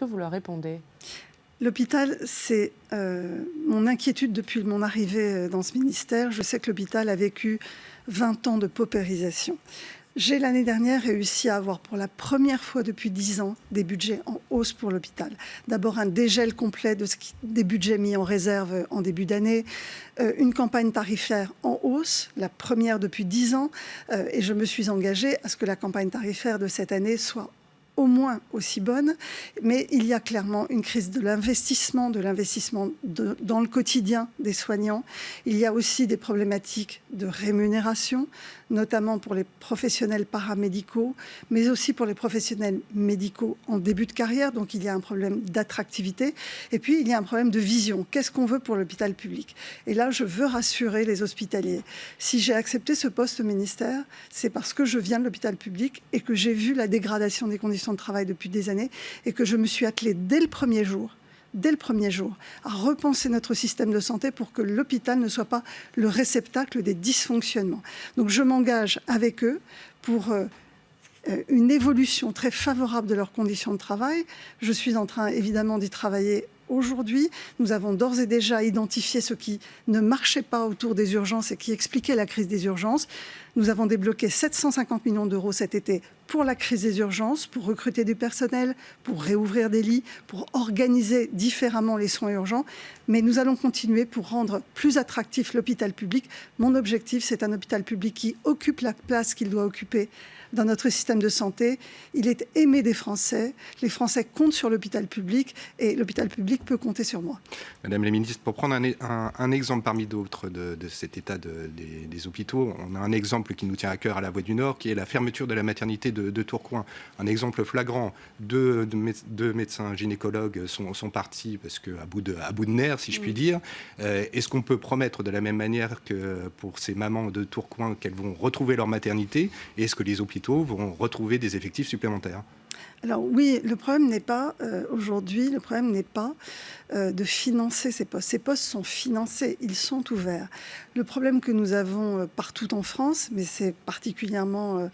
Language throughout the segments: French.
Que vous leur répondez? L'hôpital, c'est mon inquiétude depuis mon arrivée dans ce ministère. Je sais que l'hôpital a vécu 20 ans de paupérisation. J'ai l'année dernière réussi à avoir pour la première fois depuis 10 ans des budgets en hausse pour l'hôpital. D'abord un dégel complet des budgets mis en réserve en début d'année, une campagne tarifaire en hausse, la première depuis 10 ans, et je me suis engagée à ce que la campagne tarifaire de cette année soit au moins aussi bonne, mais il y a clairement une crise de l'investissement dans le quotidien des soignants. Il y a aussi des problématiques de rémunération, notamment pour les professionnels paramédicaux, mais aussi pour les professionnels médicaux en début de carrière. Donc il y a un problème d'attractivité. Et puis il y a un problème de vision. Qu'est-ce qu'on veut pour l'hôpital public? Et là, je veux rassurer les hospitaliers. Si j'ai accepté ce poste au ministère, c'est parce que je viens de l'hôpital public et que j'ai vu la dégradation des conditions de travail depuis des années et que je me suis attelée dès le premier jour, à repenser notre système de santé pour que l'hôpital ne soit pas le réceptacle des dysfonctionnements. Donc je m'engage avec eux pour une évolution très favorable de leurs conditions de travail. Je suis en train évidemment d'y travailler aujourd'hui. Nous avons d'ores et déjà identifié ce qui ne marchait pas autour des urgences et qui expliquait la crise des urgences. Nous avons débloqué 750 millions d'euros cet été pour la crise des urgences, pour recruter du personnel, pour réouvrir des lits, pour organiser différemment les soins urgents. Mais nous allons continuer pour rendre plus attractif l'hôpital public. Mon objectif, c'est un hôpital public qui occupe la place qu'il doit occuper dans notre système de santé. Il est aimé des Français. Les Français comptent sur l'hôpital public et l'hôpital public peut compter sur moi. Madame la ministre, pour prendre un exemple parmi d'autres de cet état des hôpitaux, on a un exemple qui nous tient à cœur à la Voie du Nord, qui est la fermeture de la maternité de Tourcoing. Un exemple flagrant, deux médecins gynécologues sont partis parce qu'à bout de nerfs, si je puis dire. Est-ce qu'on peut promettre de la même manière que pour ces mamans de Tourcoing qu'elles vont retrouver leur maternité? Et est-ce que les hôpitaux vont retrouver des effectifs supplémentaires? Alors oui, le problème n'est pas, aujourd'hui, de financer ces postes. Ces postes sont financés, ils sont ouverts. Le problème que nous avons partout en France, mais c'est particulièrement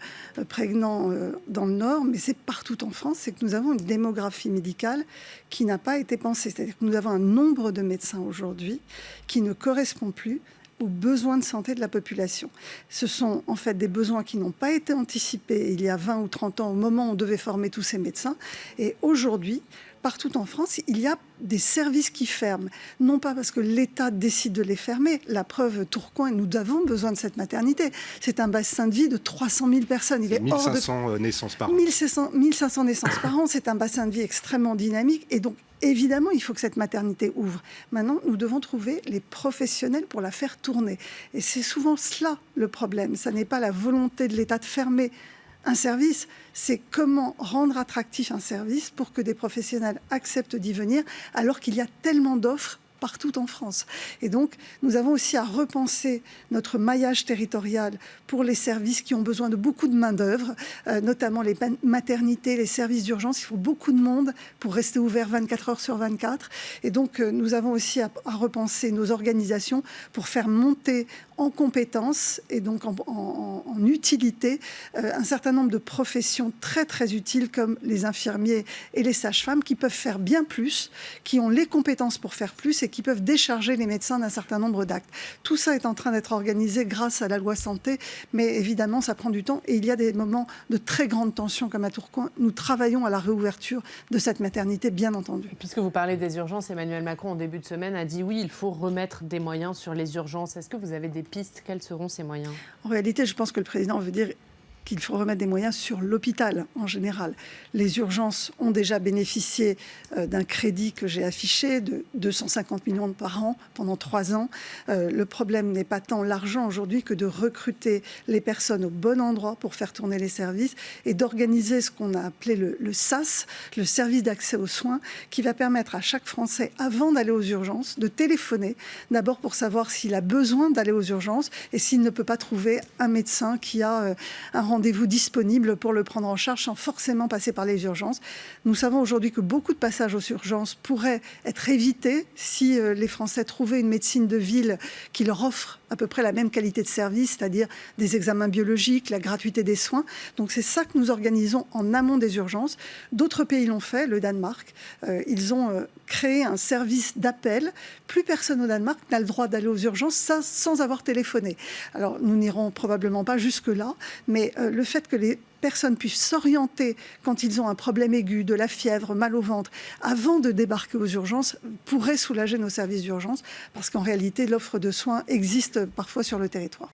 prégnant dans le Nord, mais c'est partout en France, c'est que nous avons une démographie médicale qui n'a pas été pensée. C'est-à-dire que nous avons un nombre de médecins aujourd'hui qui ne correspond plus aux besoins de santé de la population. Ce sont en fait des besoins qui n'ont pas été anticipés il y a 20 ou 30 ans au moment où on devait former tous ces médecins. Et aujourd'hui, partout en France, il y a des services qui ferment. Non pas parce que l'État décide de les fermer. La preuve, Tourcoing, nous avons besoin de cette maternité. C'est un bassin de vie de 300 000 personnes. Il est 1500 naissances par an. 1500 naissances par an. C'est un bassin de vie extrêmement dynamique. Et donc, évidemment, il faut que cette maternité ouvre. Maintenant, nous devons trouver les professionnels pour la faire tourner. Et c'est souvent cela le problème. Ce n'est pas la volonté de l'État de fermer un service, c'est comment rendre attractif un service pour que des professionnels acceptent d'y venir alors qu'il y a tellement d'offres partout en France. Et donc, nous avons aussi à repenser notre maillage territorial pour les services qui ont besoin de beaucoup de main-d'œuvre, notamment les maternités, les services d'urgence. Il faut beaucoup de monde pour rester ouvert 24 heures sur 24. Et donc, nous avons aussi à repenser nos organisations pour faire monter en compétences et donc en utilité un certain nombre de professions très, très utiles comme les infirmiers et les sages-femmes qui peuvent faire bien plus, qui ont les compétences pour faire plus et qui peuvent décharger les médecins d'un certain nombre d'actes. Tout ça est en train d'être organisé grâce à la loi santé, mais évidemment, ça prend du temps et il y a des moments de très grande tension comme à Tourcoing. Nous travaillons à la réouverture de cette maternité, bien entendu. Puisque vous parlez des urgences, Emmanuel Macron, en début de semaine, a dit oui, il faut remettre des moyens sur les urgences. Est-ce que vous avez des pistes? Quels seront ces moyens? En réalité, je pense que le président veut dire qu'il faut remettre des moyens sur l'hôpital en général. Les urgences ont déjà bénéficié d'un crédit que j'ai affiché de 250 millions par an pendant 3 ans. Le problème n'est pas tant l'argent aujourd'hui que de recruter les personnes au bon endroit pour faire tourner les services et d'organiser ce qu'on a appelé le SAS, le service d'accès aux soins, qui va permettre à chaque Français, avant d'aller aux urgences, de téléphoner d'abord pour savoir s'il a besoin d'aller aux urgences et s'il ne peut pas trouver un médecin qui a un rendez-vous rendez-vous disponible pour le prendre en charge sans forcément passer par les urgences. Nous savons aujourd'hui que beaucoup de passages aux urgences pourraient être évités si les Français trouvaient une médecine de ville qui leur offre à peu près la même qualité de service, c'est-à-dire des examens biologiques, la gratuité des soins. Donc c'est ça que nous organisons en amont des urgences. D'autres pays l'ont fait, le Danemark. Ils ont créé un service d'appel. Plus personne au Danemark n'a le droit d'aller aux urgences sans avoir téléphoné. Alors nous n'irons probablement pas jusque-là, mais le fait que les personnes puissent s'orienter quand ils ont un problème aigu, de la fièvre, mal au ventre, avant de débarquer aux urgences, pourrait soulager nos services d'urgence, parce qu'en réalité, l'offre de soins existe parfois sur le territoire.